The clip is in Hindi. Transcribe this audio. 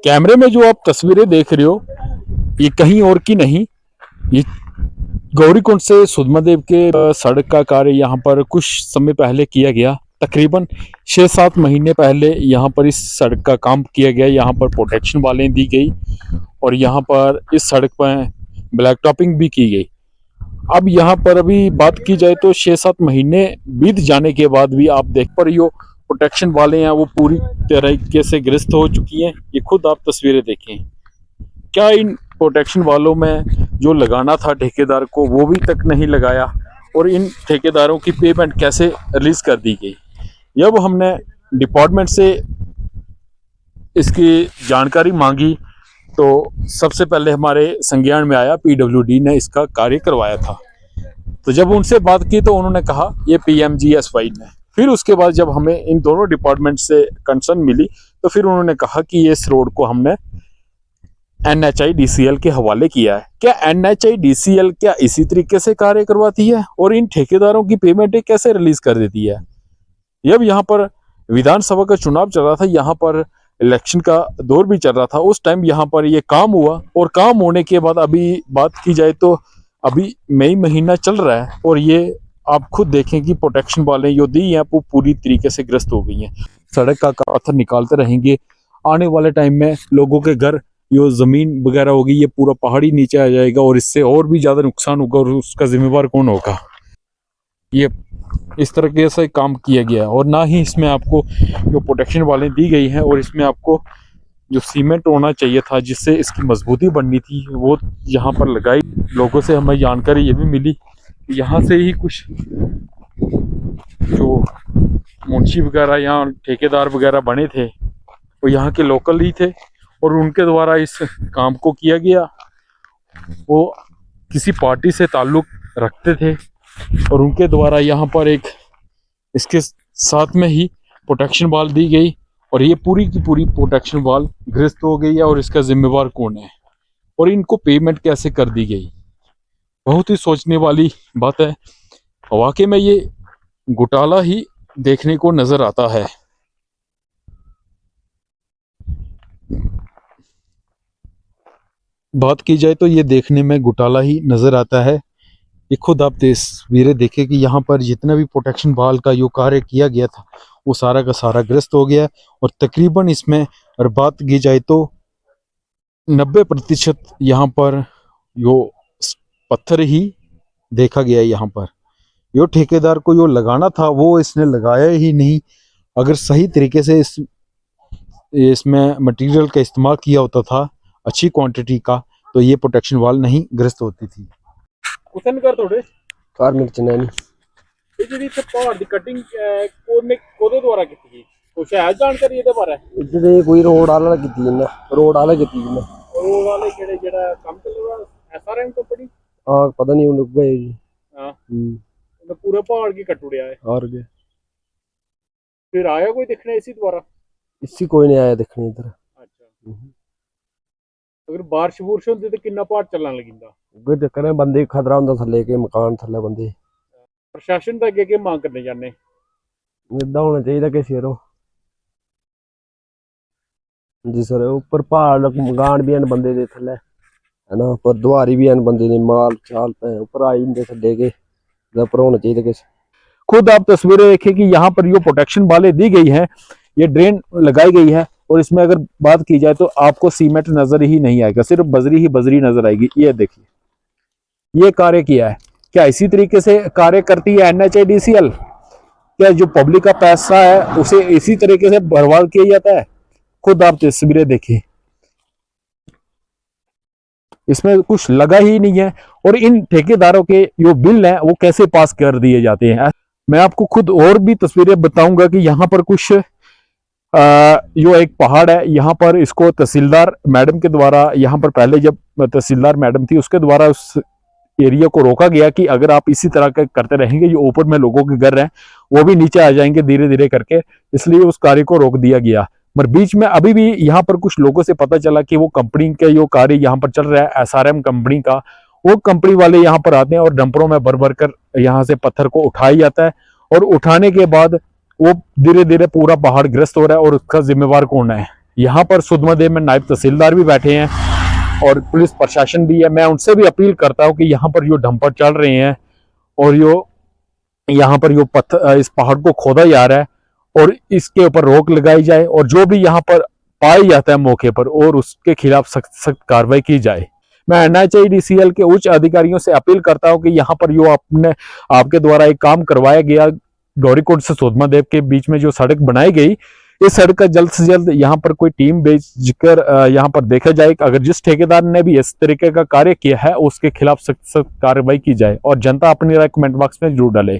कैमरे में जो आप तस्वीरें देख रहे हो ये कहीं और की नहीं, ये गौरीकुंड से सुधमादेव के सड़क का कार्य यहाँ पर कुछ समय पहले किया गया। तकरीबन 6-7 महीने पहले यहाँ पर इस सड़क का काम किया गया। यहाँ पर प्रोटेक्शन वालें दी गई और यहाँ पर इस सड़क पर ब्लैक टॉपिंग भी की गई। अब यहाँ पर अभी बात की जाए तो 6-7 महीने बीत जाने के बाद भी आप देख पर यो प्रोटेक्शन वाले हैं वो पूरी तरीके से ग्रस्त हो चुकी हैं। ये खुद आप तस्वीरें देखें। क्या इन प्रोटेक्शन वालों में जो लगाना था ठेकेदार को वो भी तक नहीं लगाया और इन ठेकेदारों की पेमेंट कैसे रिलीज कर दी गई। जब हमने डिपार्टमेंट से इसकी जानकारी मांगी तो सबसे पहले हमारे संज्ञान में आया पीडब्ल्यूडी ने इसका कार्य करवाया था। तो जब उनसे बात की तो उन्होंने कहा ये पीएमजीएसवाई ने। फिर उसके बाद जब हमें इन दोनों डिपार्टमेंट से कंसर्न मिली तो फिर उन्होंने कहा कि ये इस रोड को हमने NHIDCL के हवाले किया है। क्या NHIDCL क्या इसी तरीके से कार्य करवाती है और इन ठेकेदारों की पेमेंटें कैसे रिलीज कर देती है। जब यहाँ पर विधानसभा का चुनाव चल रहा था, यहाँ पर इलेक्शन का दौर भी चल रहा था, उस टाइम यहाँ पर ये काम हुआ और काम होने के बाद अभी बात की जाए तो अभी मई महीना चल रहा है और ये आप खुद देखें कि प्रोटेक्शन वाले जो दी हैं वो पूरी तरीके से ग्रस्त हो गई हैं। सड़क का पत्थर निकालते रहेंगे, आने वाले टाइम में लोगों के घर जो जमीन वगैरह होगी ये पूरा पहाड़ी नीचे आ जाएगा और इससे और भी ज्यादा नुकसान होगा और उसका जिम्मेवार कौन होगा। ये इस तरह से काम किया गया है और ना ही इसमें आपको जो प्रोटेक्शन वाले दी गई हैं और इसमें आपको जो सीमेंट होना चाहिए था जिससे इसकी मजबूती बननी थी वो यहाँ पर लगाई। लोगों से हमें जानकारी ये भी मिली कि यहाँ से ही कुछ जो मुंशी वगैरह यहाँ ठेकेदार वगैरह बने थे वो यहाँ के लोकल ही थे और उनके द्वारा इस काम को किया गया। वो किसी पार्टी से ताल्लुक रखते थे और उनके द्वारा यहाँ पर एक इसके साथ में ही प्रोटेक्शन वाल दी गई और ये पूरी की पूरी प्रोटेक्शन वाल ग्रस्त हो गई है और इसका जिम्मेवार कौन है और इनको पेमेंट कैसे कर दी गई। बहुत ही सोचने वाली बात है। वाकई में ये घोटाला ही देखने को नजर आता है। बात की जाए तो ये देखने में घोटाला ही नजर आता है। ये खुद आप तस्वीरें देखें कि यहाँ पर जितना भी प्रोटेक्शन वाल का जो कार्य किया गया था वो सारा का सारा ग्रस्त हो गया और तकरीबन इसमें अगर बात की जाए तो 90% यहाँ पर जो पत्थर ही देखा गया। यहाँ पर जो ठेकेदार को जो लगाना था वो इसने लगाया ही नहीं। अगर सही तरीके से इसमें मटेरियल का इस्तेमाल किया होता था अच्छी क्वांटिटी का तो ये प्रोटेक्शन वाल नहीं ग्रस्त होती थी। कुतन कर थोड़े कार्मिक चनैनी ਇਹ ਜਿਹੜੀ ਇੱਥੇ ਪਹਾੜ ਦੀ ਕਟਿੰਗ ਕੋਦੇ ਦੁਆਰਾ ਕੀਤੀ ਗਈ ਕੁਛ ਹੈ ਜਾਣਕਾਰੀ ਇਹਦੇ ਬਾਰੇ। ਇੱਥੇ ਕੋਈ ਰੋਡ ਵਾਲਾ ਕੀਤੀ ਇਹਨਾਂ ਰੋਡ ਵਾਲੇ ਕਿਹੜੇ ਜਿਹੜਾ ਕੰਮ ਚੱਲਦਾ SRM ਕੰਪਨੀ पता नहीं उन गए जी। हाँ तो पूरा पहाड़ की कट उड़िया है और गए फिर आया कोई देखने इसी द्वारा इसी कोई नहीं आया देखने इधर। अच्छा अगर बारिश बुरिश होती तो कितना पहाड़ चलने लगिंदा उगे चक्कर बंदे खतरा होंदा थल्ले के मकान थल्ले बंदे। प्रशासन तो अगे मांग करने जाने इदा होना चाहिए कि शेरो जी सर ऊपर पहाड़ मकान भी हैं बंदे दे थल्ले है ना पर दुआरी भी हैं बंदे ने माल चाल पे ऊपर आई इनके थल्ले के ऊपर होना चाहिए कि। खुद आप तस्वीरें देखें कि यहाँ पर जो प्रोटेक्शन वाले दी गई है ये ड्रेन लगाई गई है और इसमें अगर बात की जाए तो आपको सीमेंट नजर ही नहीं आएगा, सिर्फ बजरी ही बजरी नजर आएगी। ये देखिए ये कार्य किया है। क्या इसी तरीके से कार्य करती है NHIDCL? क्या जो पब्लिक का पैसा है उसे इसी तरीके से बर्बाद किया जाता है? खुद आप तस्वीरें देखिए इसमें कुछ लगा ही नहीं है और इन ठेकेदारों के जो बिल हैं वो कैसे पास कर दिए जाते हैं। मैं आपको खुद और भी तस्वीरें बताऊंगा कि यहाँ पर कुछ जो एक पहाड़ है यहाँ पर इसको तहसीलदार मैडम के द्वारा यहाँ पर पहले जब तहसीलदार मैडम थी उसके द्वारा उस एरिया को रोका गया कि अगर आप इसी तरह का करते रहेंगे जो ऊपर में लोगों के घर हैं वो भी नीचे आ जाएंगे धीरे धीरे करके, इसलिए उस कार्य को रोक दिया गया। मगर बीच में अभी भी यहाँ पर कुछ लोगों से पता चला कि वो कंपनी के जो कार्य यहाँ पर चल रहा है SRM कंपनी का, वो कंपनी वाले यहाँ पर आते हैं और डंपरों में भर भर कर यहाँ से पत्थर को उठाया जाता है और उठाने के बाद वो धीरे धीरे पूरा पहाड़ ग्रस्त हो रहा है और उसका जिम्मेवार कौन है। यहाँ पर सुधमदेव में नायब तहसीलदार भी बैठे हैं और पुलिस प्रशासन भी है। मैं उनसे भी अपील करता हूँ कि यहाँ पर जो डंपर चल रहे हैं और जो यहाँ पर जो पत्थर इस पहाड़ को खोदा जा रहा है और इसके ऊपर रोक लगाई जाए और जो भी यहाँ पर पाया जाता है मौके पर और उसके खिलाफ सख्त सख्त कार्रवाई की जाए। मैं NHIDCL के उच्च अधिकारियों से अपील करता हूँ कि यहाँ पर जो आपके द्वारा एक काम करवाया गया, गौरीकोट से सुधमदेव के बीच में जो सड़क बनाई गई, इस सड़क का जल्द से जल्द यहाँ पर कोई टीम भेजकर यहाँ पर देखा जाए कि अगर जिस ठेकेदार ने भी इस तरीके का कार्य किया है उसके खिलाफ सख्त सख्त कार्रवाई की जाए और जनता अपनी राय कमेंट बॉक्स में जरूर डाले।